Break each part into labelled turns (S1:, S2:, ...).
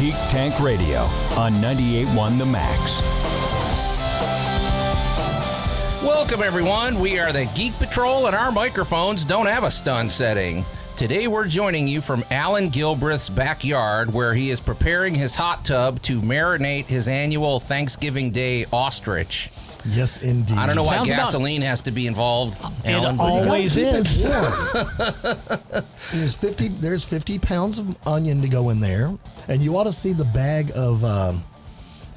S1: Geek Tank Radio on 98.1 The Max.
S2: Welcome, everyone. We are the Geek Patrol, and our microphones don't have a stun setting. Today, we're joining you from Allan Gilbreth's backyard, where he is preparing his hot tub to marinate his annual Thanksgiving Day ostrich.
S3: Yes, indeed.
S2: I don't know why gasoline has to be involved, Allan.
S4: It always is.
S3: There's 50 pounds of onion to go in there, and you ought to see the bag of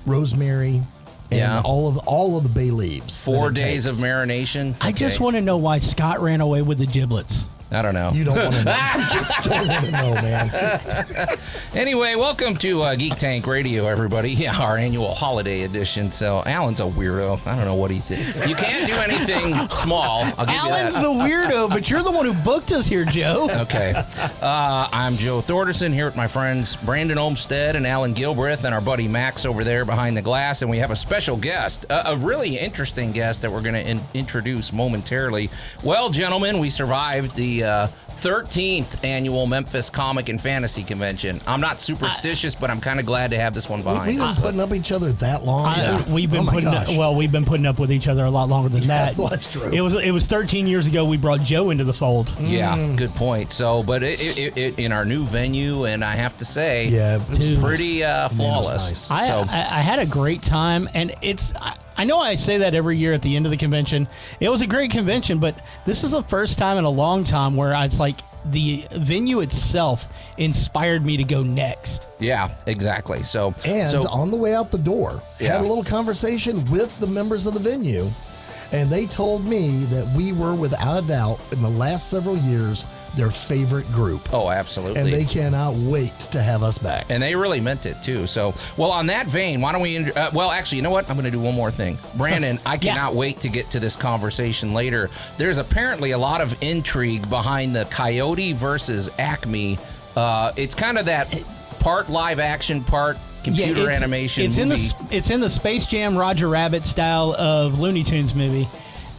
S3: rosemary and all of the bay leaves.
S2: 4 days of marination.
S4: I just want to know why Scott ran away with the giblets.
S2: I don't know.
S3: You don't want to know. You just don't want to know, man.
S2: Anyway, welcome to Geek Tank Radio, everybody. Yeah, our annual holiday edition. So, Alan's a weirdo. I don't know what he did. You can't do anything small. I'll give
S4: Alan's
S2: you that.
S4: the weirdo, but you're the one who booked us here, Joe.
S2: Okay. I'm Joe Thorderson here with my friends Brandon Olmstead and Allan Gilbreth and our buddy Max over there behind the glass. And we have a special guest, a really interesting guest that we're going to introduce momentarily. Well, gentlemen, we survived the 13th annual Memphis Comic and Fantasy Convention. I'm not superstitious, but I'm kind of glad to have this one behind
S3: We've been
S2: us.
S3: putting up each other that long.
S4: We've been we've been putting up with each other a lot longer than that.
S3: Well, that's true.
S4: It was 13 years ago we brought Joe into the fold.
S2: Yeah, good point. So, but it in our new venue, and I have to say,
S3: it's
S2: pretty flawless.
S3: Nice.
S4: I had a great time, and I know I say that every year at the end of the convention. It was a great convention, but this is the first time in a long time where it's like the venue itself inspired me to go next.
S2: Yeah, exactly. So
S3: on the way out the door, had a little conversation with the members of the venue, and they told me that we were, without a doubt, in the last several years, their favorite group.
S2: Oh, absolutely.
S3: And they cannot wait to have us back.
S2: And they really meant it, too. So, well, on that vein, why don't we... well, actually, you know what? I'm going to do one more thing. Brandon, I cannot wait to get to this conversation later. There's apparently a lot of intrigue behind the Coyote versus Acme. It's kind of that part live action, part computer animation movie.
S4: It's in the Space Jam Roger Rabbit style of Looney Tunes movie.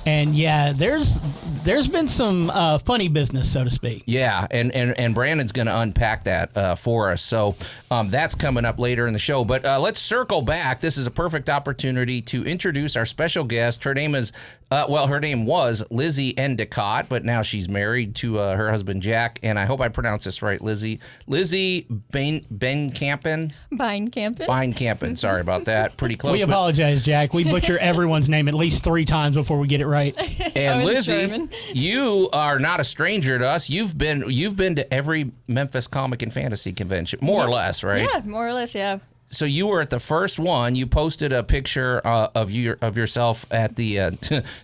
S4: And there's been some funny business, so to speak.
S2: Yeah, and Brandon's going to unpack that for us. So that's coming up later in the show. But let's circle back. This is a perfect opportunity to introduce our special guest. Her name is, her name was Lizzy Beinkampen, but now she's married to her husband Jack. And I hope I pronounce this right, Lizzy. Lizzy Beinkampen. Beinkampen. Sorry about that. Pretty close.
S4: We apologize, Jack. We butcher everyone's name at least 3 times before we get it right.
S2: And Lizzy, you are not a stranger to us. You've been to every Memphis Comic and Fantasy Convention, more or less, right?
S5: Yeah, more or less, yeah.
S2: So you were at the first one. You posted a picture of yourself at the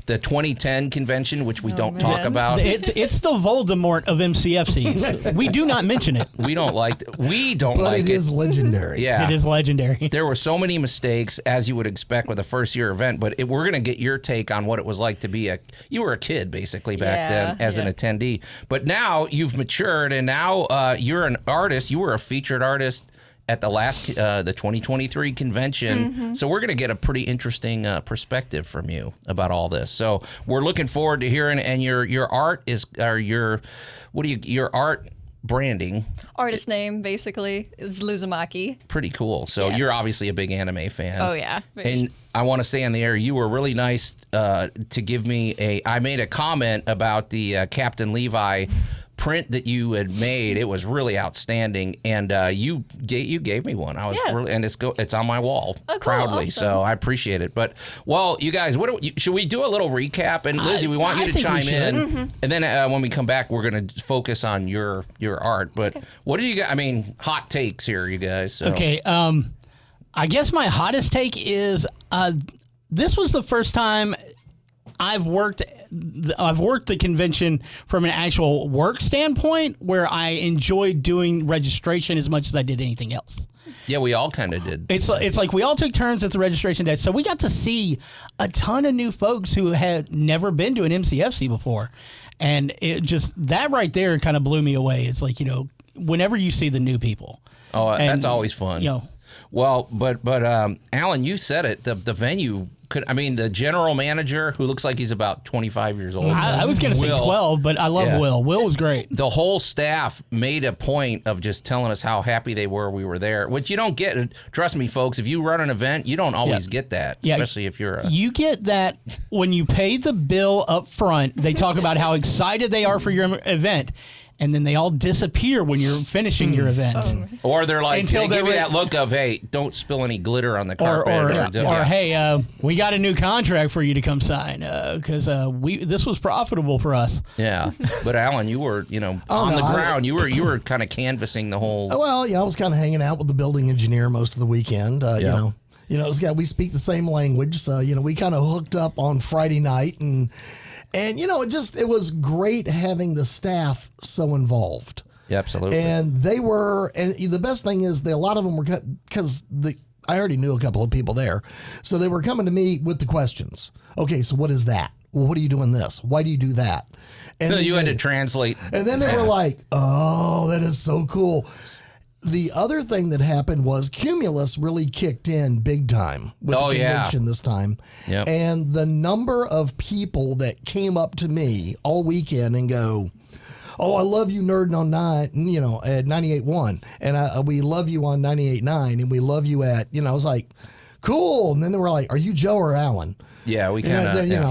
S2: 2010 convention, which we don't talk about.
S4: It's the Voldemort of MCFCs. We do not mention it.
S2: We don't like it.
S3: But it is legendary.
S2: Yeah,
S4: it is legendary.
S2: There were so many mistakes, as you would expect with a first year event. But we're gonna get your take on what it was like to be you were a kid basically back then as an attendee. But now you've matured, and now you're an artist. You were a featured artist at the last the 2023 convention. Mm-hmm. So we're going to get a pretty interesting perspective from you about all this. So we're looking forward to hearing. And your art is your art branding.
S5: Artist name basically is Lizumaki.
S2: Pretty cool. So you're obviously a big anime fan.
S5: Oh yeah.
S2: And I want to say on the air, you were really nice to give me I made a comment about the Captain Levi print that you had made. It was really outstanding, and you gave me one. I was really, and it's on my wall proudly. Awesome. So I appreciate it. But you guys, should we do a little recap? And Lizzy, we want you to chime in, and then when we come back, we're going to focus on your art. But what do you guys? I mean, hot takes here, you guys. So.
S4: Okay. I guess my hottest take is this was the first time I've worked the convention from an actual work standpoint where I enjoyed doing registration as much as I did anything else.
S2: Yeah, we all kind of did.
S4: It's like we all took turns at the registration desk, so we got to see a ton of new folks who had never been to an MCFC before, and it just that right there kind of blew me away. It's like, whenever you see the new people.
S2: Oh, that's always fun. Well, but Allan, you said it. The venue the general manager who looks like he's about 25 years old.
S4: I was going to say
S2: Will.
S4: 12, but I love Will. Will was great.
S2: The whole staff made a point of just telling us how happy they were we were there, which you don't get. Trust me, folks, if you run an event, you don't always get that, especially if you're
S4: You get that when you pay the bill up front. They talk about how excited they are for your event. And then they all disappear when you're finishing your event.
S2: Or they're like,
S4: Until
S2: they give
S4: they're
S2: you that look of, hey, don't spill any glitter on the carpet.
S4: Or hey, we got a new contract for you to come sign because this was profitable for us.
S2: Yeah, but Allan, you were on the ground. You were kind of canvassing the whole.
S3: Well, I was kind of hanging out with the building engineer most of the weekend. We speak the same language, so we kind of hooked up on Friday night and. And, it was great having the staff so involved.
S2: Yeah, absolutely.
S3: And they were, and the best thing is a lot of them were, because I already knew a couple of people there. So they were coming to me with the questions. Okay, so what is that? Well, what are you doing this? Why do you do that? And
S2: so you had to translate.
S3: And then they were like, oh, that is so cool. The other thing that happened was Cumulus really kicked in big time with the convention this time.
S2: Yep.
S3: And the number of people that came up to me all weekend and go, oh, I love you nerding on at 98.1. And we love you on 98.9. And we love you at, I was like, cool. And then they were like, are you Joe or Allan?
S2: Yeah, we kind of.
S3: And then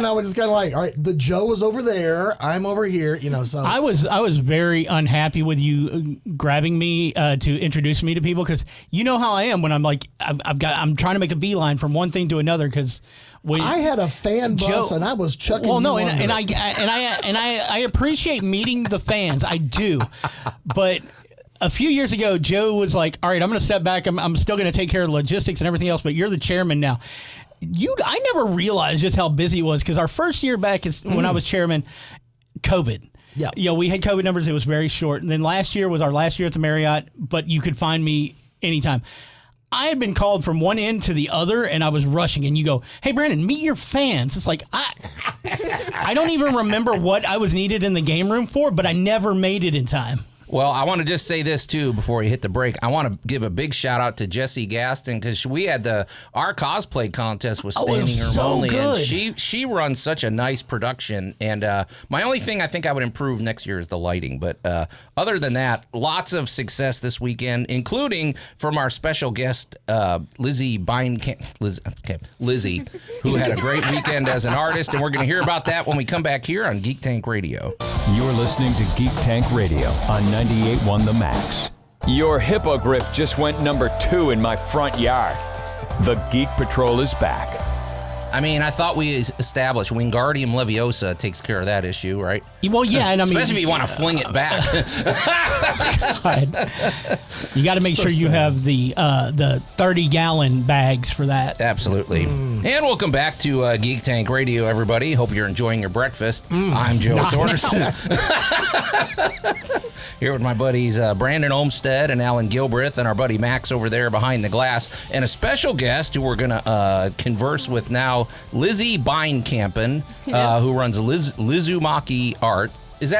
S3: I was just kind of like, all right, the Joe is over there, I'm over here, So
S4: I was very unhappy with you grabbing me to introduce me to people because you know how I am when I'm like I'm trying to make a beeline from one thing to another because.
S3: I had a fan bus and I was chucking.
S4: Well, no, and I appreciate meeting the fans. I do, but. A few years ago, Joe was like, all right, I'm going to step back. I'm still going to take care of logistics and everything else, but you're the chairman now. I never realized just how busy it was because our first year back is when I was chairman, COVID.
S3: Yeah.
S4: We had COVID numbers. It was very short. And then last year was our last year at the Marriott, but you could find me anytime. I had been called from one end to the other, and I was rushing. And you go, hey, Brandon, meet your fans. It's like, I don't even remember what I was needed in the game room for, but I never made it in time.
S2: Well, I want to just say this, too, before we hit the break. I want to give a big shout-out to Jessie Gaston because we had our cosplay contest was standing room only, and she runs such a nice production. And my only thing I think I would improve next year is the lighting. But other than that, lots of success this weekend, including from our special guest, Lizzy Beinkampen, Lizzy, who had a great weekend as an artist. And we're going to hear about that when we come back here on Geek Tank Radio.
S1: You're listening to Geek Tank Radio on 98.1 The Max.
S6: Your hippogriff just went number 2 in my front yard.
S1: The Geek Patrol is back.
S2: I mean, I thought we established Wingardium Leviosa takes care of that issue, right?
S4: Well, yeah, and I mean,
S2: especially if you want to fling it back.
S4: You got to make sure you have the 30-gallon bags for that.
S2: Absolutely. And welcome back to Geek Tank Radio, everybody. Hope you're enjoying your breakfast. I'm Joe Thorson. Here with my buddies Brandon Olmstead and Allan Gilbreth and our buddy Max over there behind the glass. And a special guest who we're going to converse with now, Lizzy Beinkampen, who runs Lizumaki Art. Was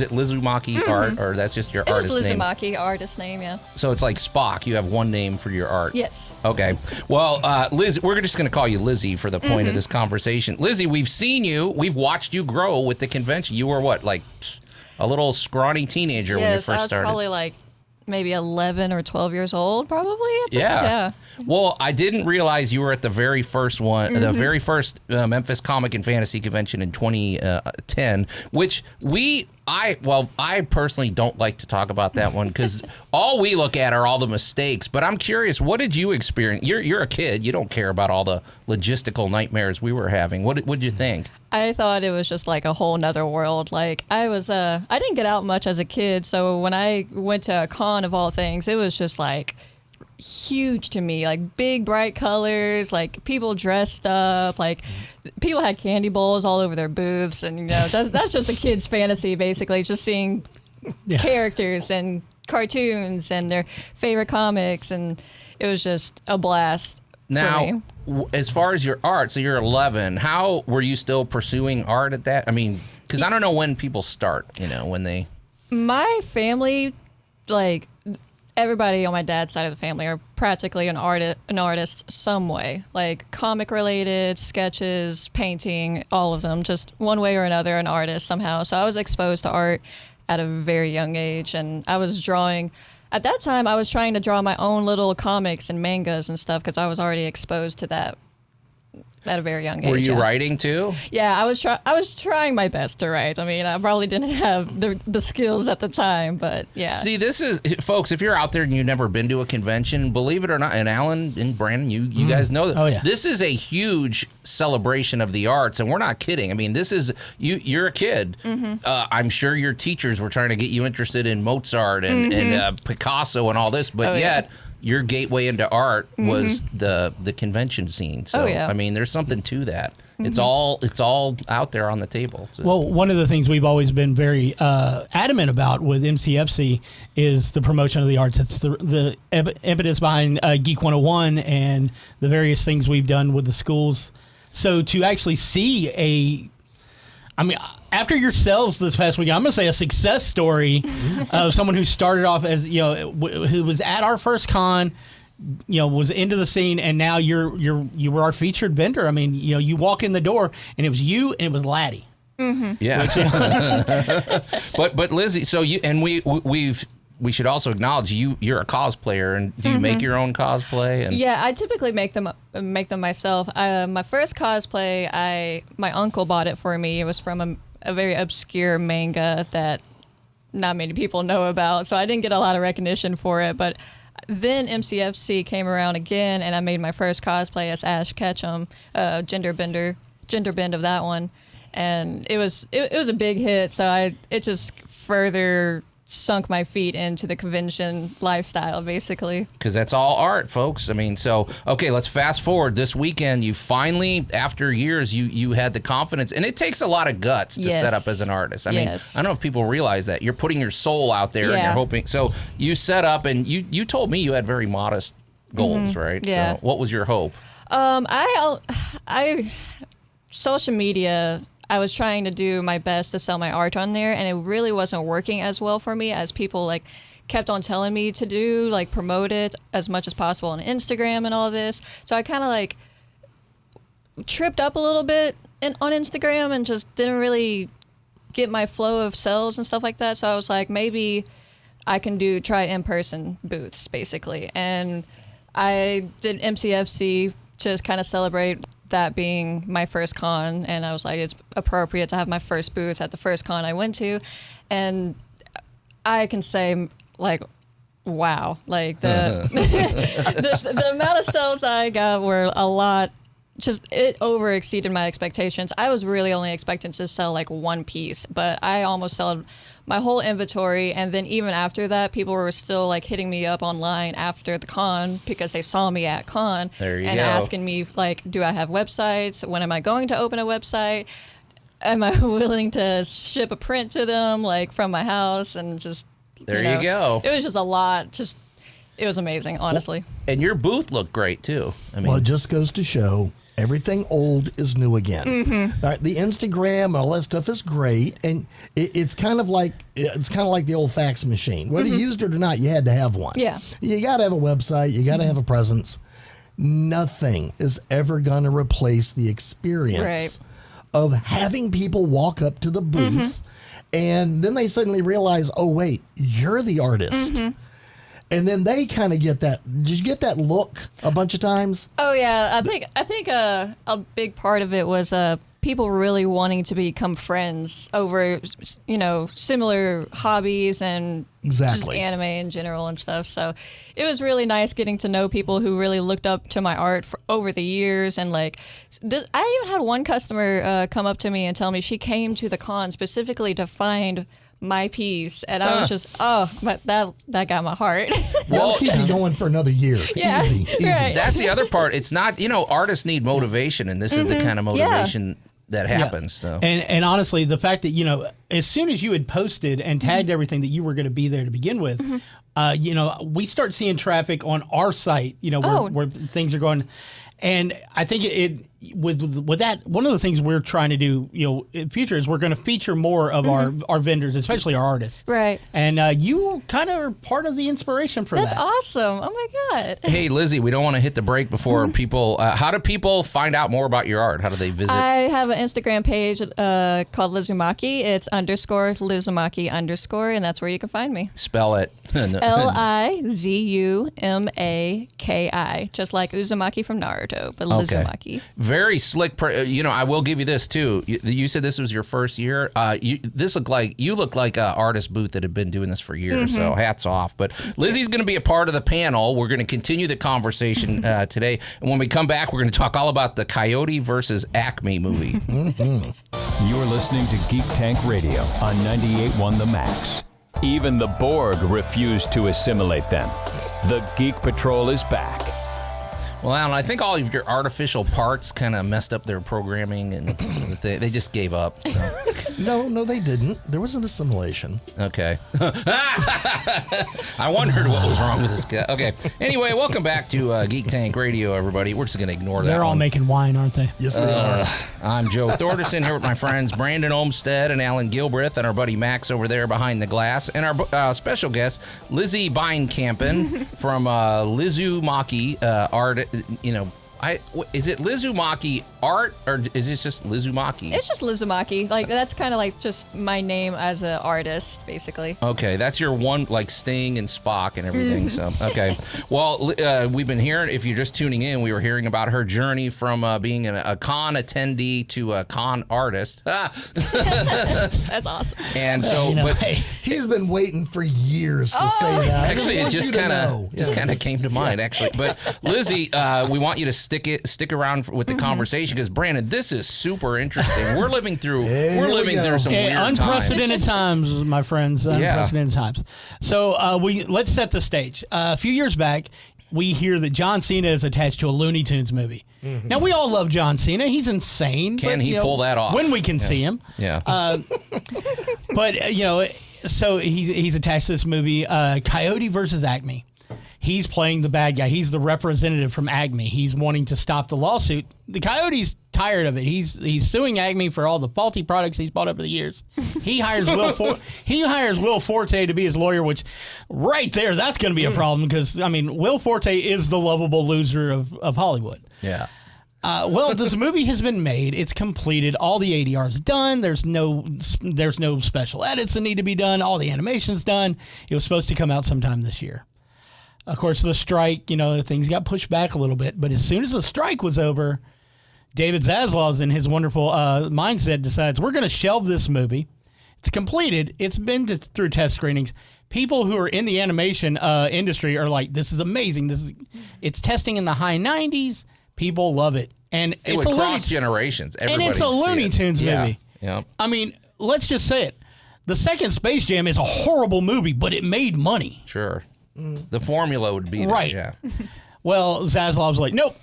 S2: it Lizumaki Art, or that's just your artist name?
S5: It's Lizumaki artist name, yeah.
S2: So it's like Spock. You have one name for your art.
S5: Yes.
S2: Okay. Well, Liz, we're just going to call you Lizzy for the point of this conversation. Lizzy, we've seen you. We've watched you grow with the convention. You were what, like a little scrawny teenager when you first started?
S5: Yes, I was probably like maybe 11 or 12 years old, probably.
S2: Yeah. Well, I didn't realize you were at the very first one, the very first Memphis Comic and Fantasy Convention in 2010, which I personally don't like to talk about that one because all we look at are all the mistakes. But I'm curious, what did you experience? You're a kid. You don't care about all the logistical nightmares we were having. What did you think?
S5: I thought it was just like a whole nother world. Like I didn't get out much as a kid. So when I went to a con of all things, it was just like huge to me, like big bright colors, like people dressed up, like people had candy bowls all over their booths, and that's just a kid's fantasy basically, just seeing characters and cartoons and their favorite comics, and it was just a blast.
S2: Now, as far as your art, so you're 11, how were you still pursuing art at that? I mean, because I don't know when people start, when they...
S5: My family, like... everybody on my dad's side of the family are practically an artist some way, like comic related, sketches, painting, all of them, just one way or another an artist somehow. So I was exposed to art at a very young age, and I was drawing. At that time, I was trying to draw my own little comics and mangas and stuff because I was already exposed to that at a very young age.
S2: Were you writing too?
S5: Yeah, I was trying my best to write. I mean, I probably didn't have the skills at the time, but yeah.
S2: See, this is, folks, if you're out there and you've never been to a convention, believe it or not, and Allan and Brandon, you guys know that.
S4: Oh, yeah.
S2: This is a huge celebration of the arts, and we're not kidding. I mean, this is, you're a kid. I'm sure your teachers were trying to get you interested in Mozart and Picasso and all this, but yet your gateway into art was the convention scene. So I mean, there's something to that. It's all out there on the table. So.
S4: Well, one of the things we've always been very adamant about with MCFC is the promotion of the arts. It's the impetus behind Geek 101 and the various things we've done with the schools. So to actually see after your sales this past week, I'm going to say a success story of someone who started off as, who was at our first con, was into the scene, and now you were our featured vendor. I mean, you walk in the door and it was you and it was Laddie.
S2: Yeah. but Lizzy, so you and we should also acknowledge you're a cosplayer, and do you make your own cosplay? And
S5: yeah, I typically make them myself. My first cosplay, my uncle bought it for me. It was from a very obscure manga that not many people know about, so I didn't get a lot of recognition for it. But then MCFC came around again, and I made my first cosplay as Ash Ketchum, gender bend of that one, and it was a big hit. So it just further sunk my feet into the convention lifestyle, basically.
S2: Because that's all art, folks. I mean, so, okay, let's fast forward. This weekend, you finally, after years, you had the confidence, and it takes a lot of guts to set up as an artist. I mean, I don't know if people realize that. You're putting your soul out there, and you're hoping. So you set up, and you told me you had very modest goals, right?
S5: Yeah.
S2: So what was your hope?
S5: Social media, I was trying to do my best to sell my art on there, and it really wasn't working as well for me as people kept on telling me to do, promote it as much as possible on Instagram and all this. So I kind of tripped up a little bit on Instagram and just didn't really get my flow of sales and stuff like that. So I was like, maybe I can try in-person booths, basically. And I did MCFC to kind of celebrate that being my first con, and I was like, it's appropriate to have my first booth at the first con I went to, and I can say, wow, the the amount of sales that I got were a lot. Just it over exceeded my expectations. I was really only expecting to sell one piece, but I almost sold my whole inventory. And then even after that, people were still hitting me up online after the con because they saw me at con and asking me do I have websites? When am I going to open a website? Am I willing to ship a print to them from my house? And just
S2: there you go.
S5: It was just a lot. It was amazing, honestly.
S2: And your booth looked great too. I mean,
S3: well, it just goes to show everything old is new again. All right, the Instagram and all that stuff is great, and it's kind of like the old fax machine. Whether you used it or not, you had to have one.
S5: Yeah,
S3: you got to have a website. You got to have a presence. Nothing is ever going to replace the experience of having people walk up to the booth, and then they suddenly realize, oh wait, you're the artist. And then they kind of get that. Did you get that look a bunch of times?
S5: Oh yeah, I think a big part of it was people really wanting to become friends over similar hobbies and just anime in general and stuff. So it was really nice getting to know people who really looked up to my art over the years. And I even had one customer come up to me and tell me she came to the con specifically to find my piece, and I was just, but that got my heart.
S3: That'll keep you going for another year.
S5: Yeah,
S3: easy.
S5: right.
S2: That's the other part. It's not, artists need motivation, and this is the kind of motivation that happens. So.
S4: And honestly, the fact that as soon as you had posted and tagged everything that you were going to be there to begin with, we start seeing traffic on our site, where things are going. And I think with that, one of the things we're trying to do, in future is we're going to feature more of our vendors, especially our artists.
S5: Right.
S4: And you kind of are part of the inspiration for
S5: That's
S4: that.
S5: awesome. Oh my God.
S2: Hey, Lizzy, we don't want to hit the break before people. How do people find out more about your art? How do they visit?
S5: I have an Instagram page called Lizumaki. It's _Lizumaki_, and that's where you can find me.
S2: Spell it.
S5: Lizumaki, just like Uzumaki from Naruto, but Lizumaki.
S2: Very slick. I will give you this too. You said this was your first year. You look like an artist booth that had been doing this for years. So hats off. But Lizzy's going to be a part of the panel. We're going to continue the conversation today, and when we come back, we're going to talk all about the Coyote versus Acme movie.
S1: You're listening to Geek Tank Radio on 98.1 The Max.
S6: Even the Borg refused to assimilate them. The Geek Patrol is back.
S2: Well, Allan, I think all of your artificial parts kind of messed up their programming, and they just gave up. So.
S3: No, they didn't. There was an assimilation.
S2: Okay. I wondered what was wrong with this guy. Okay. Anyway, welcome back to Geek Tank Radio, everybody. We're just going to ignore that.
S4: They're all
S2: one.
S4: making wine, aren't they?
S3: Yes, they are.
S2: I'm Joe Thorderson here with my friends Brandon Olmstead and Allan Gilbreth, and our buddy Max over there behind the glass, and our special guest Lizzy Beinkampen from Lizumaki Art. Is it Lizumaki Art, or is this just Lizumaki?
S5: It's just Lizumaki. That's kind of like just my name as an artist, basically.
S2: Okay, that's your one, like Sting and Spock and everything. So, okay. Well, we've been hearing, if you're just tuning in, we were hearing about her journey from being a con attendee to a con artist.
S5: That's awesome.
S2: And so,
S3: He's been waiting for years to say that.
S2: Actually, it just kind of came to mind, actually. But Lizzy, we want you to stick around with the conversation, because Brandon, this is super interesting. We're living through some weird
S4: unprecedented times, my friends. Unprecedented times. So let's set the stage. A few years back, we hear that John Cena is attached to a Looney Tunes movie. Now, we all love John Cena. He's insane.
S2: Can he pull that off?
S4: When we can see him.
S2: Yeah.
S4: So he's attached to this movie, Coyote versus Acme. He's playing the bad guy. He's the representative from Acme. He's wanting to stop the lawsuit. The Coyote's tired of it. He's suing Acme for all the faulty products he's bought over the years. He hires Will Forte to be his lawyer, which right there, that's going to be a problem, because Will Forte is the lovable loser of Hollywood.
S2: Yeah.
S4: Well, this movie has been made. It's completed. All the ADR's done. There's no special edits that need to be done. All the animation's done. It was supposed to come out sometime this year. Of course, the strike, things got pushed back a little bit. But as soon as the strike was over, David Zaslav, in his wonderful mindset, decides we're going to shelve this movie. It's completed. It's been through test screenings. People who are in the animation industry are like, this is amazing. It's testing in the high 90s. People love it. And
S2: it would cross generations.
S4: And it's a Looney Tunes movie.
S2: Yeah.
S4: Let's just say it. The second Space Jam is a horrible movie, but it made money.
S2: Sure. The formula would be
S4: right.
S2: Yeah.
S4: Well, Zaslav's like, nope.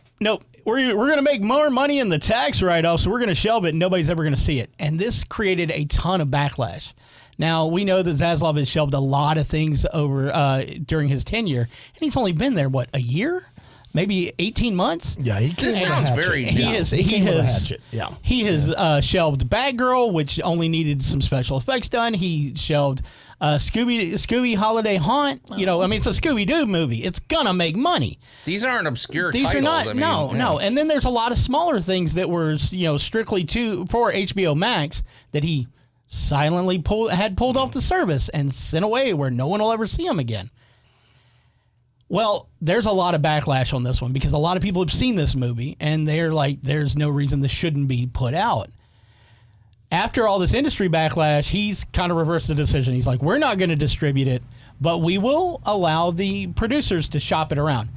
S4: We're going to make more money in the tax write-off, so we're going to shelve it, and nobody's ever going to see it. And this created a ton of backlash. Now, we know that Zaslav has shelved a lot of things over during his tenure, and he's only been there, a year? Maybe 18 months?
S3: Yeah, he
S2: this sounds very.
S3: He
S4: has shelved Batgirl, which only needed some special effects done. He shelved Scooby Holiday Haunt. It's a Scooby-Doo movie. It's gonna make money.
S2: These aren't obscure
S4: These
S2: titles.
S4: are not. No. And then there's a lot of smaller things that were strictly for HBO Max that he silently pulled off the service and sent away where no one will ever see them again. Well, there's a lot of backlash on this one because a lot of people have seen this movie and they're like, there's no reason this shouldn't be put out. After all this industry backlash, he's kind of reversed the decision. He's like, we're not going to distribute it, but we will allow the producers to shop it around.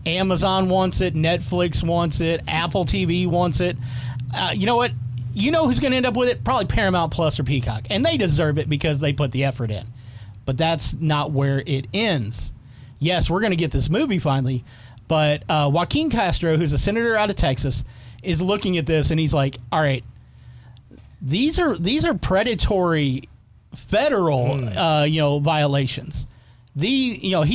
S4: Amazon wants it. Netflix wants it. Apple TV wants it. You know what? You know who's going to end up with it? Probably Paramount Plus or Peacock. And they deserve it because they put the effort in. But that's not where it ends. Yes, we're going to get this movie finally, but Joaquin Castro, who's a senator out of Texas, is looking at this and he's like, all right, these are predatory federal, violations. These are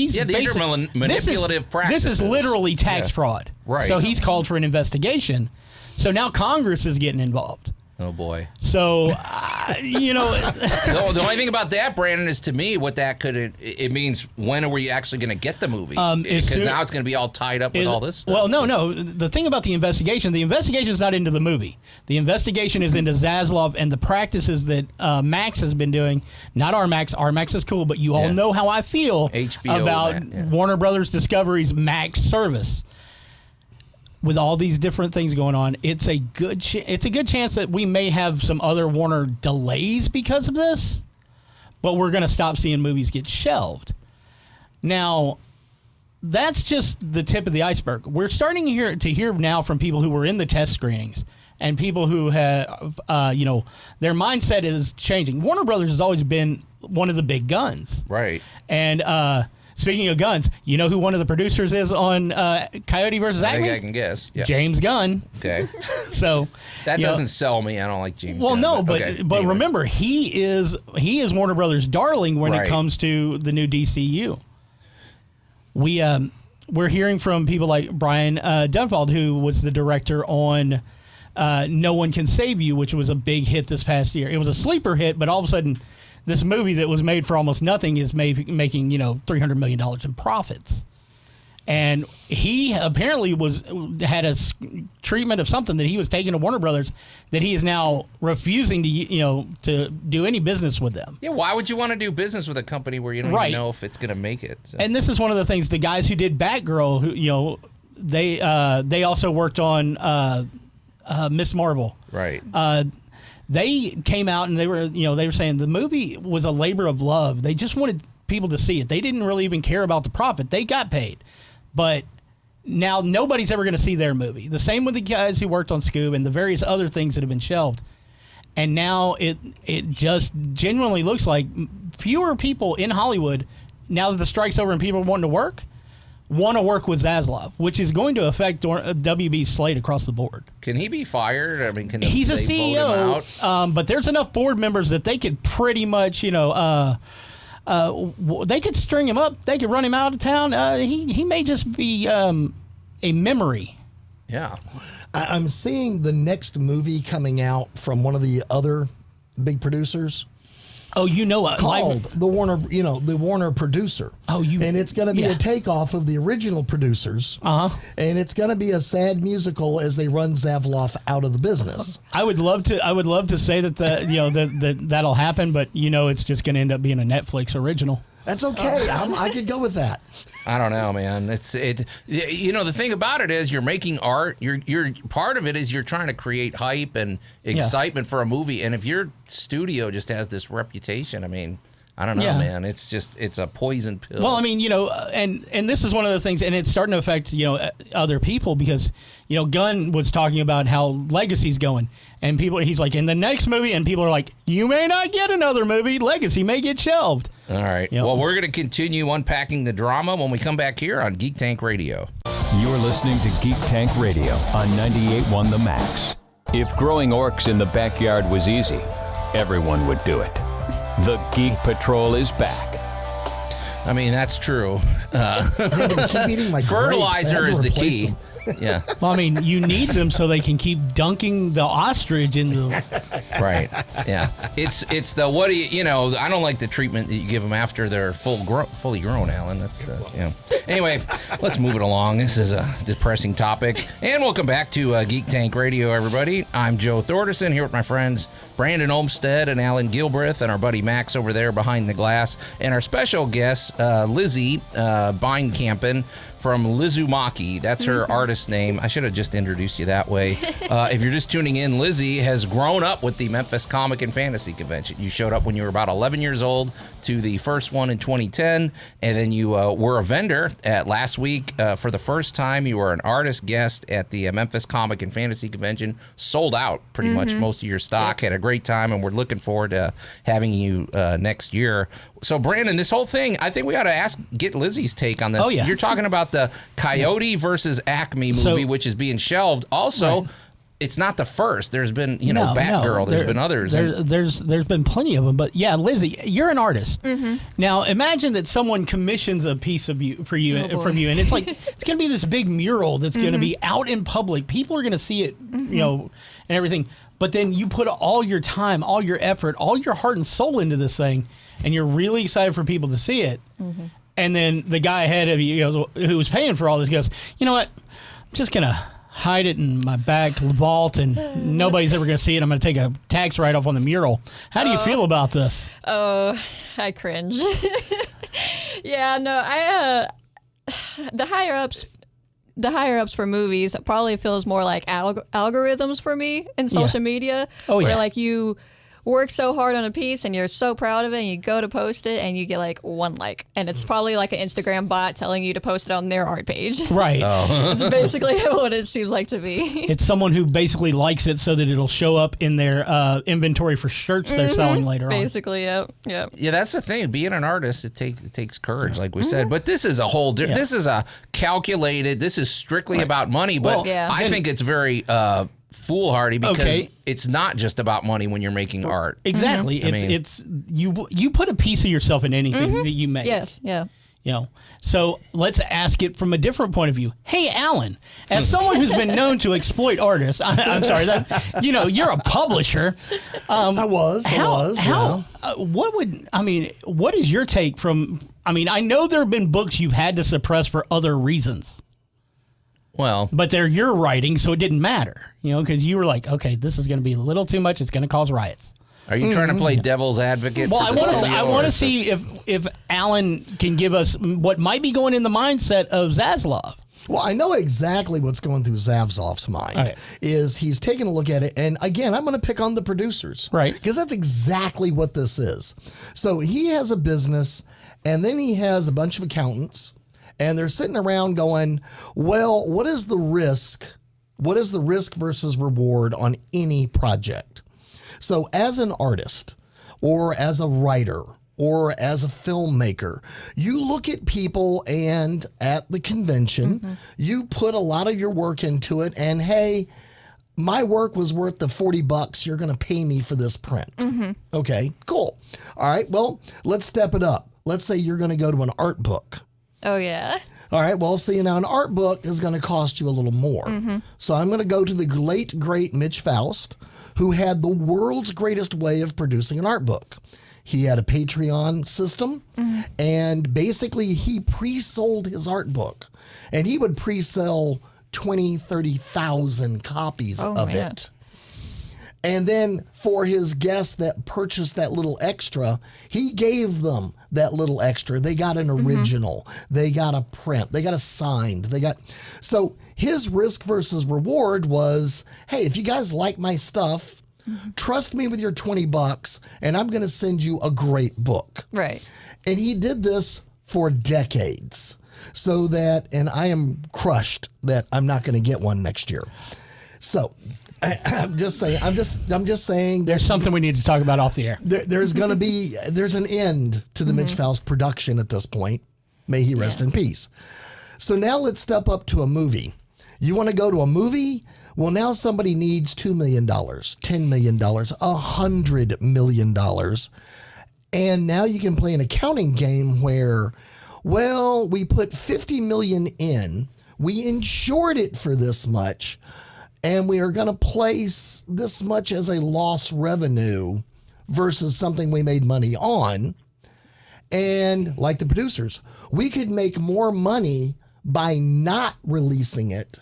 S2: manipulative practices.
S4: This is literally tax fraud.
S2: Right.
S4: So he's called for an investigation. So now Congress is getting involved.
S2: Oh boy.
S4: So,
S2: The only thing about that, Brandon, is to me what that it means. When are we actually going to get the movie? Because now it's going to be all tied up with all this stuff.
S4: Well, no. The thing about the investigation is not into the movie. The investigation is into Zaslav and the practices that Max has been doing. Not our Max. Our Max is cool, but you all know how I feel
S2: HBO,
S4: about Warner Brothers Discovery's Max service. With all these different things going on, it's a good chance that we may have some other Warner delays because of this, but we're going to stop seeing movies get shelved. Now, that's just the tip of the iceberg. We're starting to hear now from people who were in the test screenings and people who have, their mindset is changing. Warner Brothers has always been one of the big guns.
S2: Right.
S4: And, speaking of guns, you know who one of the producers is on Coyote versus Acme?
S2: I think I can guess. Yeah.
S4: James Gunn.
S2: Okay.
S4: So
S2: that doesn't sell me. I don't like James
S4: Well,
S2: Gunn.
S4: no, but
S2: anyway.
S4: remember, he is Warner Brothers' darling when it comes to the new DCU. We're hearing from people like Brian Dunfald, who was the director on No One Can Save You, which was a big hit this past year. It was a sleeper hit, but all of a sudden, this movie that was made for almost nothing is making $300 million in profits. And he apparently had a treatment of something that he was taking to Warner Brothers that he is now refusing to do any business with them.
S2: Yeah, why would you want to do business with a company where you don't even know if it's going to make it? So.
S4: And this is one of the things, the guys who did Batgirl, who they also worked on Miss Marvel.
S2: Right.
S4: They came out and they were saying the movie was a labor of love. They just wanted people to see it. They didn't really even care about the profit. They got paid. But now nobody's ever going to see their movie. The same with the guys who worked on Scoob and the various other things that have been shelved. And now it just genuinely looks like fewer people in Hollywood, now that the strike's over and people want to work with Zaslav, which is going to affect WB's slate across the board.
S2: Can he be fired? I mean,
S4: he's a
S2: they vote him
S4: CEO,
S2: out?
S4: But there's enough board members that they could pretty much, they could string him up. They could run him out of town. He may just be a memory.
S2: Yeah.
S3: I'm seeing the next movie coming out from one of the other big producers.
S4: Oh,
S3: called the Warner producer.
S4: Oh,
S3: and it's going to be a takeoff of the original producers. And it's going to be a sad musical as they run Zaslav out of the business.
S4: I would love to say that that'll happen, but it's just going to end up being a Netflix original.
S3: That's okay. I could go with that.
S2: I don't know, man. The thing about it is you're making art. You're part of it is you're trying to create hype and excitement for a movie. And if your studio just has this reputation, I mean, I don't know, man. It's a poison pill.
S4: Well, I mean, and this is one of the things, and it's starting to affect, other people because, Gunn was talking about how Legacy's going. And he's like, in the next movie, and people are like, you may not get another movie. Legacy may get shelved.
S2: All right. Well, we're going to continue unpacking the drama when we come back here on Geek Tank Radio.
S1: You're listening to Geek Tank Radio on 98.1 The Max.
S6: If growing orcs in the backyard was easy, everyone would do it. The Geek Patrol is back.
S2: I mean, that's true.
S3: They keep eating my
S2: Fertilizer
S3: grapes.
S2: is the key. Yeah.
S4: Well, I mean, you need them so they can keep dunking the ostrich in the...
S2: Right. Yeah. It's the, I don't like the treatment that you give them after they're fully grown, Allan. That's Anyway, let's move it along. This is a depressing topic. And welcome back to Geek Tank Radio, everybody. I'm Joe Thorderson here with my friends Brandon Olmstead and Allan Gilbreth and our buddy Max over there behind the glass. And our special guest, Lizzy Beinkampen from Lizumaki. That's her artist name. I should have just introduced you that way. If you're just tuning in, Lizzy has grown up with the Memphis Comic and Fantasy Convention. You showed up when you were about 11 years old to the first one in 2010, and then you were a vendor at last week for the first time. You were an artist guest at the Memphis Comic and Fantasy Convention. Sold out pretty much most of your stock. Had a great time, and we're looking forward to having you next year. So, Brandon, this whole thing, I think we ought to get Lizzy's take on this.
S4: Oh, yeah.
S2: You're talking about the Coyote versus Acme movie, which is being shelved. Also, it's not the first. There's been, Batgirl. There's been others.
S4: There's been plenty of them. But yeah, Lizzy, you're an artist. Now imagine that someone commissions a piece of you from you, and it's like it's going to be this big mural that's going to be out in public. People are going to see it, and everything. But then you put all your time, all your effort, all your heart and soul into this thing, and you're really excited for people to see it. And then the guy ahead of you, who was paying for all this, goes, "You know what? I'm just going to hide it in my back vault, and nobody's ever going to see it. I'm going to take a tax write-off on the mural." How do you feel about this?
S5: Oh, I cringe. Yeah, no, the higher ups for movies probably feels more like algorithms for me in social media. Where like you work so hard on a piece and you're so proud of it and you go to post it and you get like 1 like, and it's probably like an Instagram bot telling you to post it on their art page.
S4: Right.
S5: It's basically what it seems like to me.
S4: It's someone who basically likes it so that it'll show up in their inventory for shirts they're selling later on.
S5: Basically, yep.
S2: Yeah, that's the thing. Being an artist, it takes courage, like we said. But this is a whole different. This is a calculated. This is strictly about money. But I think it's very foolhardy because it's not just about money when you're making art.
S4: Exactly. It's you put a piece of yourself in anything that you make.
S5: Yes. Yeah.
S4: So let's ask it from a different point of view. Hey, Allan, as someone who's been known to exploit artists, I'm sorry, that you're a publisher.
S3: I was.
S4: What is your take from? I know there have been books you've had to suppress for other reasons.
S2: Well,
S4: but they're your writing, so it didn't matter, because you were like, okay, this is going to be a little too much. It's going to cause riots.
S2: Are you trying to play devil's advocate?
S4: Well, I want to see if Allan can give us what might be going in the mindset of Zaslav.
S3: Well, I know exactly what's going through Zaslav's mind. Is he's taking a look at it, and again, I'm going to pick on the producers,
S4: right?
S3: Because that's exactly what this is. So he has a business, and then he has a bunch of accountants. And they're sitting around going, well, what is the risk? What is the risk versus reward on any project? So as an artist or as a writer or as a filmmaker, you look at people and at the convention, you put a lot of your work into it. And hey, my work was worth the $40. You're going to pay me for this print. Okay, cool. All right, well, let's step it up. Let's say you're going to go to an art book.
S5: Oh, yeah.
S3: All right. Well, see, now an art book is going to cost you a little more. So I'm going to go to the late, great Mitch Faust, who had the world's greatest way of producing an art book. He had a Patreon system, and basically he pre-sold his art book. And he would pre-sell 20, 30,000 copies of it. And then for his guests that purchased that little extra, he gave them that little extra. They got an original. They got a print. They got a signed. So his risk versus reward was, hey, if you guys like my stuff, trust me with your $20 and I'm going to send you a great book.
S5: Right.
S3: And he did this for decades. So that, and I am crushed that I'm not going to get one next year. So I'm just saying. I'm just saying.
S4: There's something we need to talk about off the air.
S3: There's an end to the Mitch Faust production at this point. May he rest in peace. So now let's step up to a movie. You want to go to a movie? Well, now somebody needs $2 million, $10 million, $100 million, and now you can play an accounting game where, well, we put $50 million in, we insured it for this much. And we are going to place this much as a lost revenue versus something we made money on. And like the producers, we could make more money by not releasing it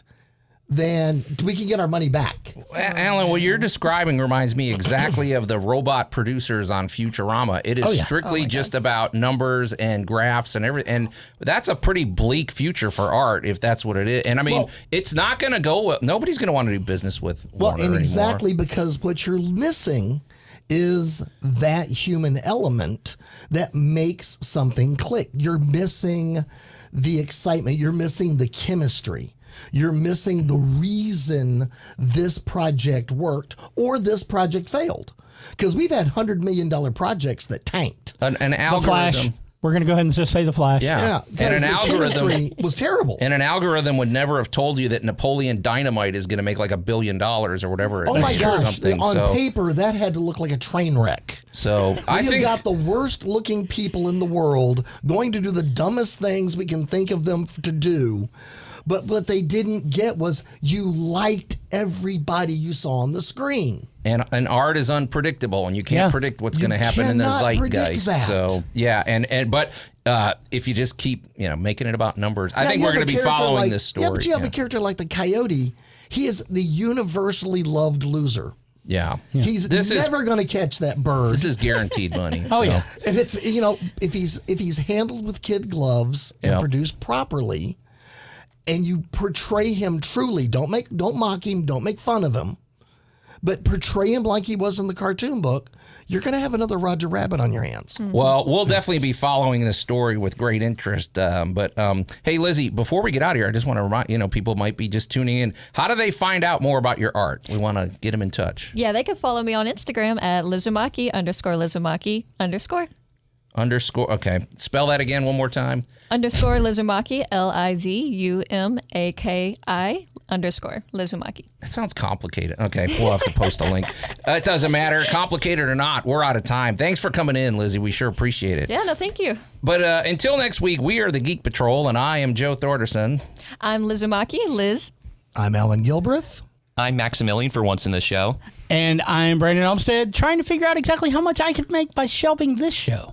S3: than we can get our money back.
S2: Allan, what you're describing reminds me exactly of the robot producers on Futurama. It is strictly just about numbers and graphs and everything. And that's a pretty bleak future for art if that's what it is. And I mean, it's not going to go well. Nobody's going to want to do business with Warner
S3: and exactly
S2: anymore.
S3: Because what you're missing is that human element that makes something click. You're missing the excitement. You're missing the chemistry. You're missing the reason this project worked or this project failed. Because we've had $100 million projects that tanked.
S2: An algorithm.
S4: We're going to go ahead and just say the Flash.
S2: Yeah.
S3: And
S2: an algorithm
S3: was terrible.
S2: And an algorithm would never have told you that Napoleon Dynamite is going to make like $1 billion or whatever.
S3: Oh my
S2: or
S3: gosh!
S2: something.
S3: On paper, that had to look like a train wreck.
S2: So I
S3: We have
S2: think
S3: got the worst looking people in the world going to do the dumbest things we can think of them to do. But what they didn't get was you liked everybody you saw on the screen.
S2: and art is unpredictable, and you can't predict what's going to happen in the
S3: cannot predict
S2: zeitgeist.
S3: that.
S2: So but if you just keep making it about numbers, I
S3: Now,
S2: think
S3: you
S2: we're
S3: have
S2: going to
S3: a
S2: be
S3: character
S2: following
S3: like-
S2: this story.
S3: Yeah, but you have a character like the Coyote. He is the universally loved loser.
S2: Yeah.
S3: He's never going to catch that bird.
S2: This is guaranteed money.
S4: Oh, yeah.
S3: And it's if he's handled with kid gloves and
S2: Yep.
S3: produced properly, and you portray him truly, don't mock him, don't make fun of him, but portray him like he was in the cartoon book, you're going to have another Roger Rabbit on your hands.
S2: Well, we'll definitely be following this story with great interest. But hey, Lizzy, before we get out of here, I just want to remind people might be just tuning in. How do they find out more about your art? We want to get them in touch.
S5: Yeah, they can follow me on Instagram at Lizumaki _Lizumaki_.
S2: Underscore. Okay. Spell that again one more time.
S5: Underscore Lizumaki, LIZUMAKI _ Lizumaki.
S2: That sounds complicated. Okay. We'll have to post a link. It doesn't matter. Complicated or not, we're out of time. Thanks for coming in, Lizzy. We sure appreciate it.
S5: Yeah, no, thank you.
S2: But until next week, we are the Geek Patrol, and I am Joe Thorderson.
S5: I'm Lizumaki, Liz.
S3: I'm Allan Gilbreth.
S7: I'm Maximilian for once in the show.
S4: And I'm Brandon Olmstead, trying to figure out exactly how much I could make by shelving this show.